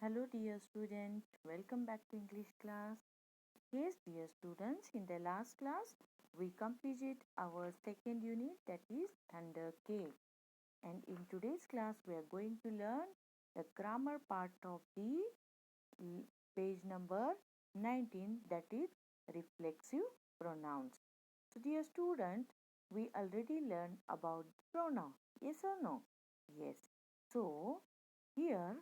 Hello dear student, welcome back to English class. Yes dear students, in the last class we completed our second unit, that is Thunder Cave. And in today's class we are going to learn the grammar part of the page number 19, that is reflexive pronouns. So dear student, we already learned about pronoun. Yes or no? Yes. So here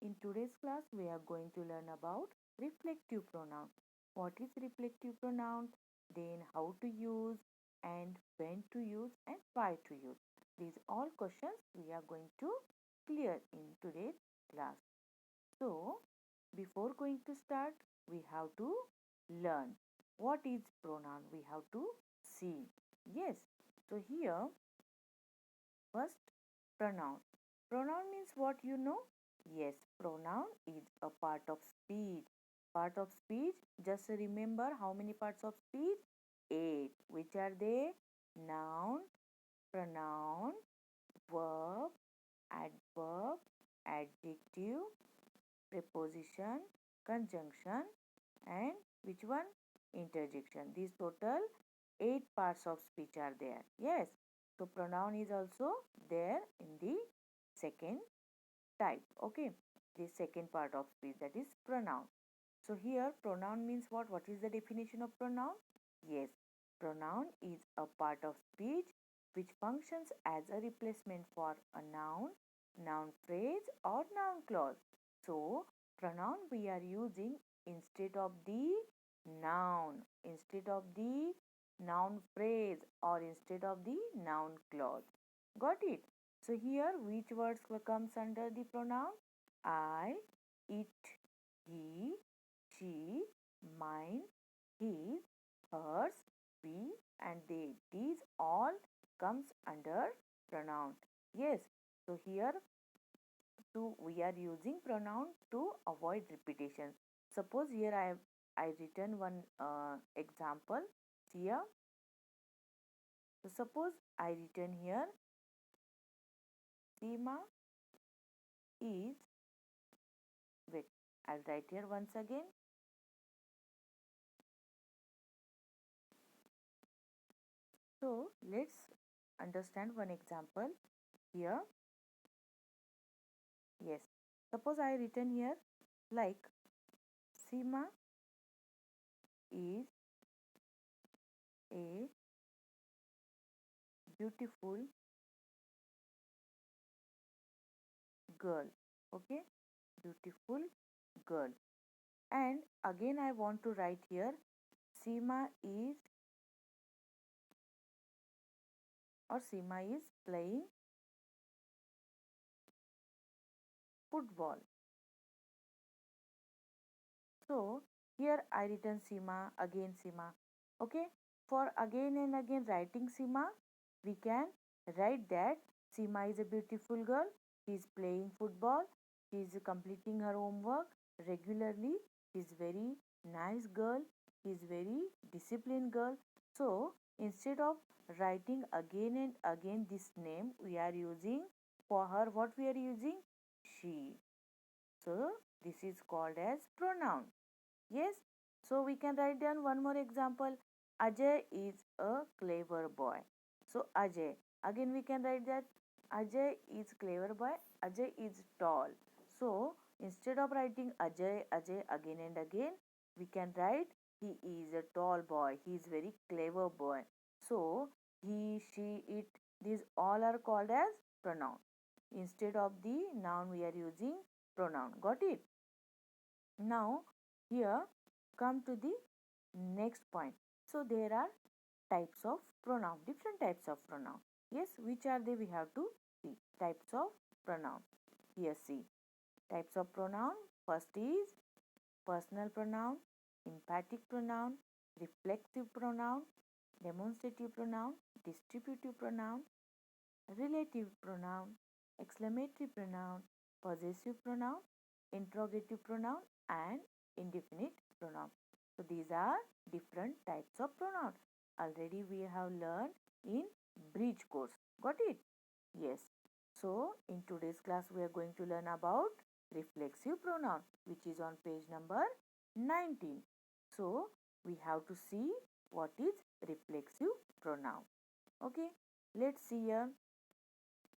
in today's class we are going to learn about reflective pronoun. What is reflective pronoun? Then how to use and when to use and why to use. These all questions we are going to clear in today's class. So before going to start, we have to learn what is pronoun. We have to see. Yes. So here first, pronoun. Pronoun means what you know? Yes, pronoun is a part of speech. Part of speech, just remember how many parts of speech? Eight. Which are they? Noun, pronoun, verb, adverb, adjective, preposition, conjunction, and which one? Interjection. These total 8 parts of speech are there. Yes. So pronoun is also there in the second type. Okay. The second part of speech, that is pronoun. So here pronoun means what? What is the definition of pronoun? Yes. Pronoun is a part of speech which functions as a replacement for a noun phrase or noun clause. So pronoun we are using instead of the instead of the noun phrase or instead of the noun clause. Got it? So here which words comes under the pronoun? I, it, he, she, mine, his, hers, we and they. These all comes under pronoun. Yes. So here we are using pronoun to avoid repetition. Suppose here I written one example here. So suppose I written here Seema is, wait, I'll write here once again. So let's understand one example here. Yes. Suppose I written here like Seema is a beautiful girl. Okay, beautiful girl. And again I want to write here Seema is playing football. So here I written Seema, again Seema. Okay, for again and again writing Seema, we can write that Seema is a beautiful girl. She is playing football. She is completing her homework regularly. She is very nice girl. She is very disciplined girl. So instead of writing again and again this name, we are using for her what we are using? She. So this is called as pronoun. Yes. So we can write down one more example. Ajay is a clever boy. So Ajay. Again we can write that Ajay is clever boy. Ajay is tall. So instead of writing Ajay again and again, we can write he is a tall boy. He is very clever boy. So he, she, it, these all are called as pronoun. Instead of the noun we are using pronoun. Got it? Now here come to the next point. So there are types of pronoun, different types of pronoun. Yes, which are they? We have to see. Types of pronoun. Here see. Types of pronoun. First is personal pronoun, emphatic pronoun, reflexive pronoun, demonstrative pronoun, distributive pronoun, relative pronoun, exclamatory pronoun, possessive pronoun, interrogative pronoun, and indefinite pronoun. So these are different types of pronoun. Already we have learned in bridge course. Got it? Yes. So in today's class we are going to learn about reflexive pronoun, which is on page number 19. So, we have to see what is reflexive pronoun. Okay, let's see here.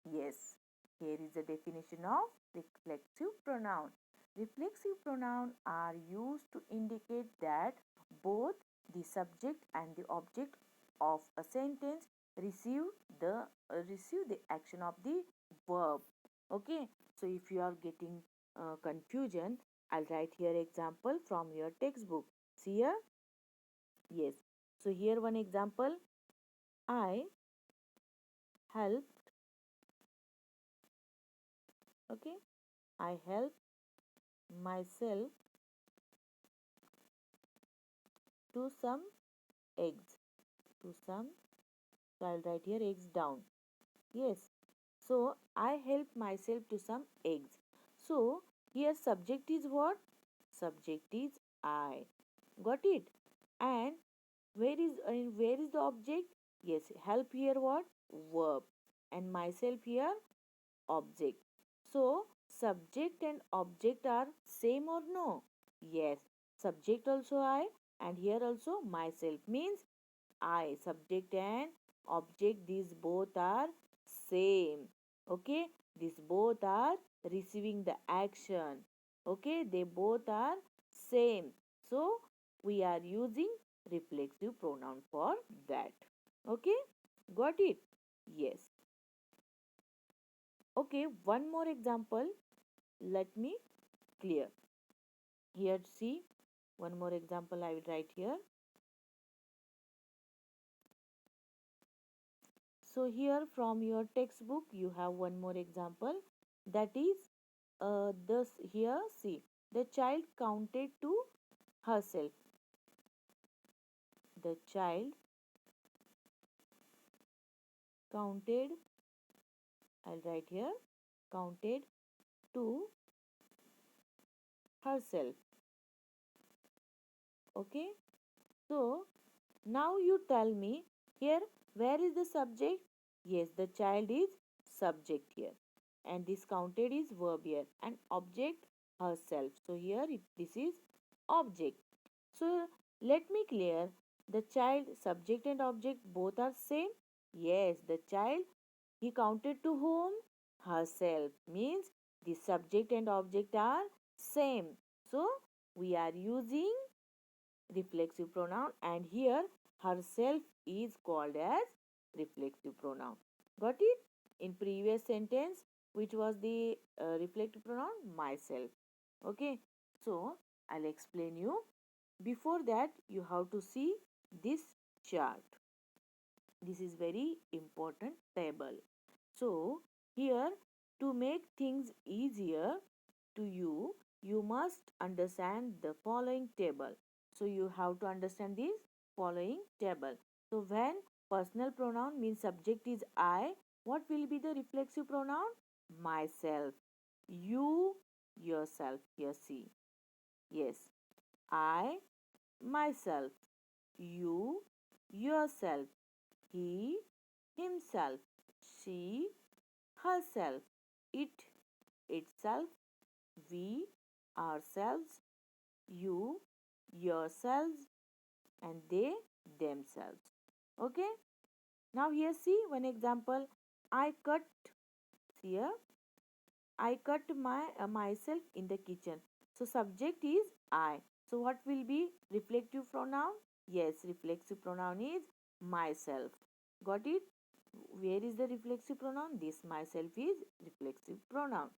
Yes, here is the definition of reflexive pronoun. Reflexive pronouns are used to indicate that both the subject and the object of a sentence receive the action of the verb. Okay, so if you are getting confusion, I'll write here example from your textbook. See here? Yes. So here one example. I help. Okay, I help myself to some eggs. To some, so I'll write here eggs down. Yes. So I help myself to some eggs. So here subject is what? Subject is I. Got it? And where is the object? Yes, help here what? Verb. And myself here object. So subject and object are same or no? Yes. Subject also I and here also myself means I. Subject and object, these both are same. Okay, these both are receiving the action. Okay, they both are same. So we are using reflexive pronoun for that. Okay, got it? Yes. Okay, one more example. Let me clear. Here, see, one more example I will write here. So here from your textbook you have one more example, that is this here see, the child counted to herself. The child counted, I'll write here, counted to herself. Okay, so now you tell me here, where is the subject? Yes, the child is subject here. And this counted is verb here. And object herself. So here this is object. So let me clear. The child, subject and object both are same. Yes, the child, he counted to whom? Herself. Means the subject and object are same. So we are using reflexive pronoun and here herself is called as reflexive pronoun. Got it? In previous sentence, which was the reflective pronoun? Myself. Okay, so I'll explain you. Before that, you have to see this chart. This is very important table. So here, to make things easier to you, you must understand the following table. So you have to understand this following table. So when personal pronoun means subject is I, what will be the reflexive pronoun? Myself. You, yourself. Here see. Yes. I, myself. You, yourself. He, himself. She, herself. It, itself. We, ourselves. You, yourselves, and they, themselves. Okay? Now here see one example. I cut here. I cut myself in the kitchen. So subject is I. So what will be reflective pronoun? Yes, reflexive pronoun is myself. Got it? Where is the reflexive pronoun? This myself is reflexive pronoun.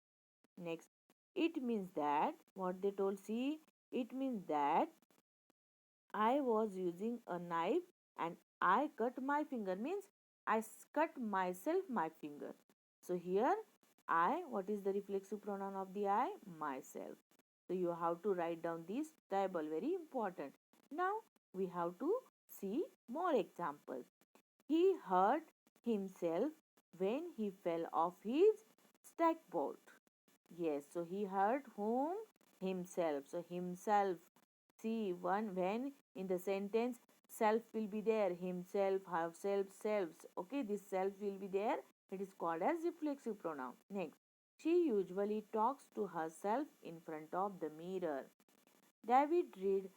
Next, it means that, what they told, see, it means that I was using a knife and I cut my finger, means cut myself my finger. So here I, what is the reflexive pronoun of the I? Myself. So you have to write down this table, very important. Now we have to see more examples. He hurt himself when he fell off his stackboard. Yes, so he hurt whom? Himself. So himself. See, one when in the sentence self will be there. Himself, herself, selves. Okay, this self will be there. It is called as reflexive pronoun. Next. She usually talks to herself in front of the mirror. David read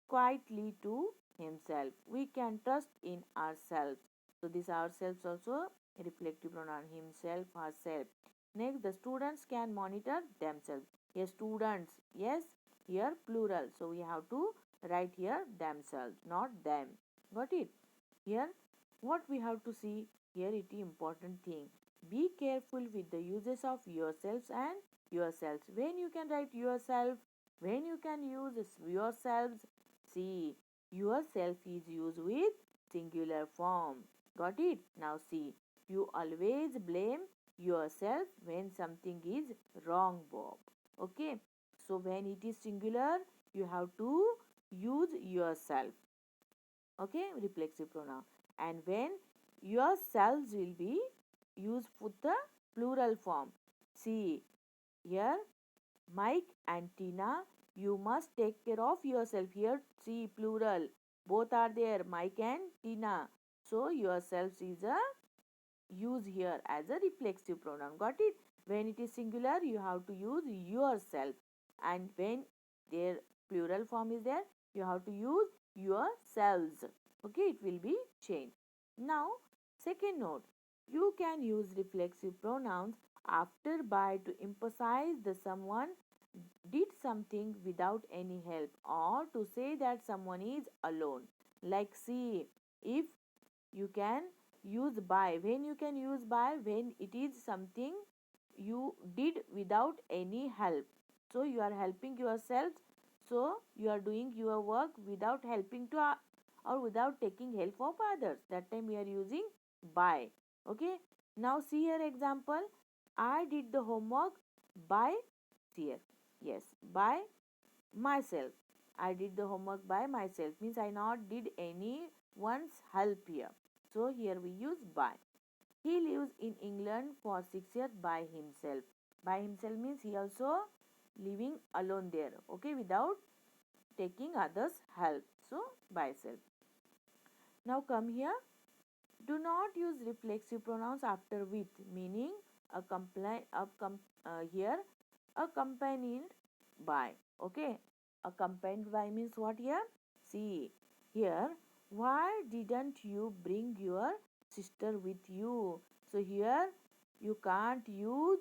quietly to himself. We can trust in ourselves. So this ourselves also reflective pronoun himself, herself. Next, the students can monitor themselves. Here students, yes, here plural. So we have to write here themselves, not them. Got it? Here, what we have to see here it is important thing. Be careful with the uses of yourselves and yourselves. When you can write yourself, when you can use yourselves, see, yourself is used with singular form. Got it? Now see, you always blame yourself when something is wrong, Bob. Okay? So when it is singular, you have to use yourself. Okay, reflexive pronoun. And when yourselves will be used with the plural form. See here, Mike and Tina, you must take care of yourself. Here see plural, both are there, Mike and Tina. So yourselves is a use here as a reflexive pronoun. Got it? When it is singular, you have to use yourself, and when their plural form is there, you have to use yourselves. Okay, it will be changed. Now, second note, you can use reflexive pronouns after by to emphasize the someone did something without any help, or to say that someone is alone. Like see, if you can use by, when you can use by, when it is something you did without any help, so you are helping yourself, so you are doing your work without helping to or without taking help of others, that time we are using by. Okay, now see here example, I did the homework by, here, yes, by myself. I did the homework by myself means I not did anyone's help here. So here we use by. He lives in England for 6 years by himself. By himself means he also living alone there. Okay, without taking others' help. So by self. Now come here. Do not use reflexive pronouns after with, meaning here accompanied by. Okay, accompanied by means what here? See here, why didn't you bring your sister with you? So here you can't use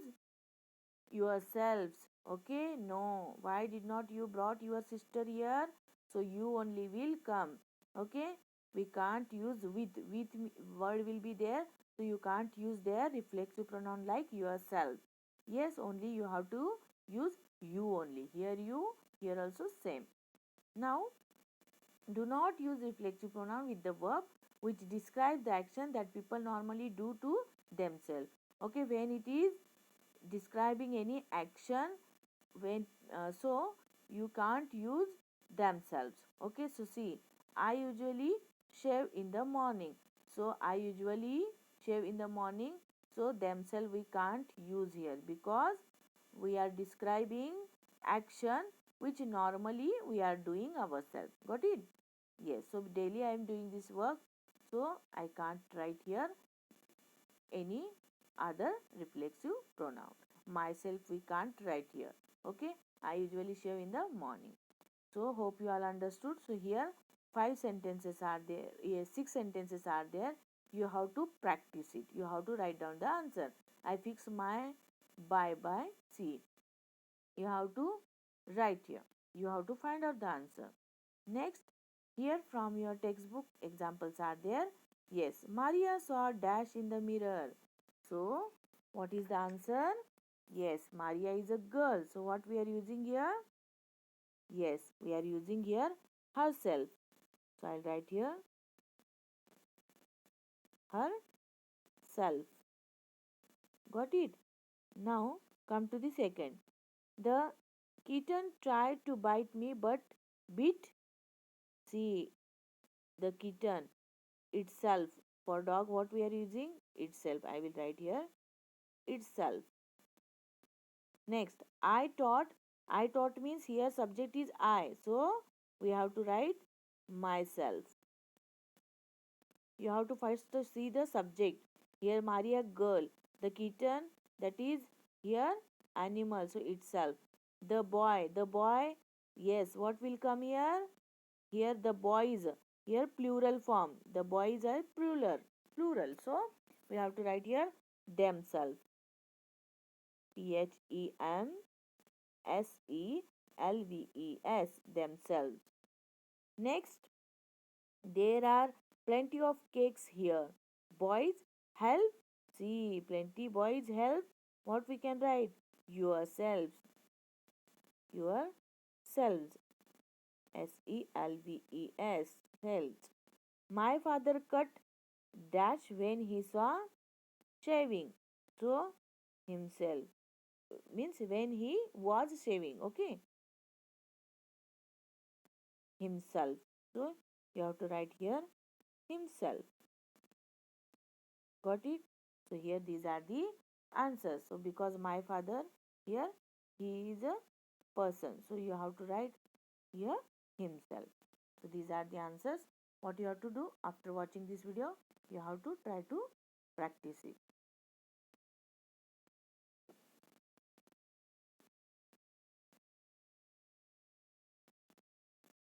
yourselves. Okay, no, why did not you brought your sister here? So you only will come. Okay, we can't use with word will be there, so you can't use their reflexive pronoun like yourself. Yes, only you have to use you only. Here you, here also same. Now, do not use reflexive pronoun with the verb which describe the action that people normally do to themselves. Okay, when it is describing any action, when so you can't use themselves. Okay, so see, I usually shave in the morning, so I usually shave in the morning, so themselves we can't use here because we are describing action which normally we are doing ourselves. Got it? Yes, so daily I am doing this work, so I can't write here any other reflexive pronoun. Myself we can't write here. Okay, I usually shave in the morning. So hope you all understood. So here five sentences are there, yes, six sentences are there. You have to practice it, you have to write down the answer. I fix my by see, you have to write here, you have to find out the answer. Next, here from your textbook examples are there. Yes, Maria saw dash in the mirror. So, what is the answer? Yes, Maria is a girl. So, what we are using here? Yes, we are using here herself. So, I'll write here herself. Got it? Now, come to the second. The kitten tried to bite me but bit. See, the kitten itself. For dog, what we are using? Itself. I will write here itself. Next, I taught means here subject is I, so we have to write myself. You have to first to see the subject. Here Maria girl, the kitten, that is Here animal, so itself. The boy, yes, what will come here? Here the boys, here plural form. The boys are plural. So we have to write here themselves. Themselves, themselves. Next, there are plenty of cakes here. Boys help. See, plenty boys help. What we can write? Yourselves. Yourselves. Selves. Selves. My father cut dash when he saw shaving. So, himself. Means when he was shaving. Okay. Himself. So, you have to write here himself. Got it? So here these are the answers. So because my father here, he is a person. So you have to write here himself. So these are the answers. What you have to do after watching this video, you have to try to practice it.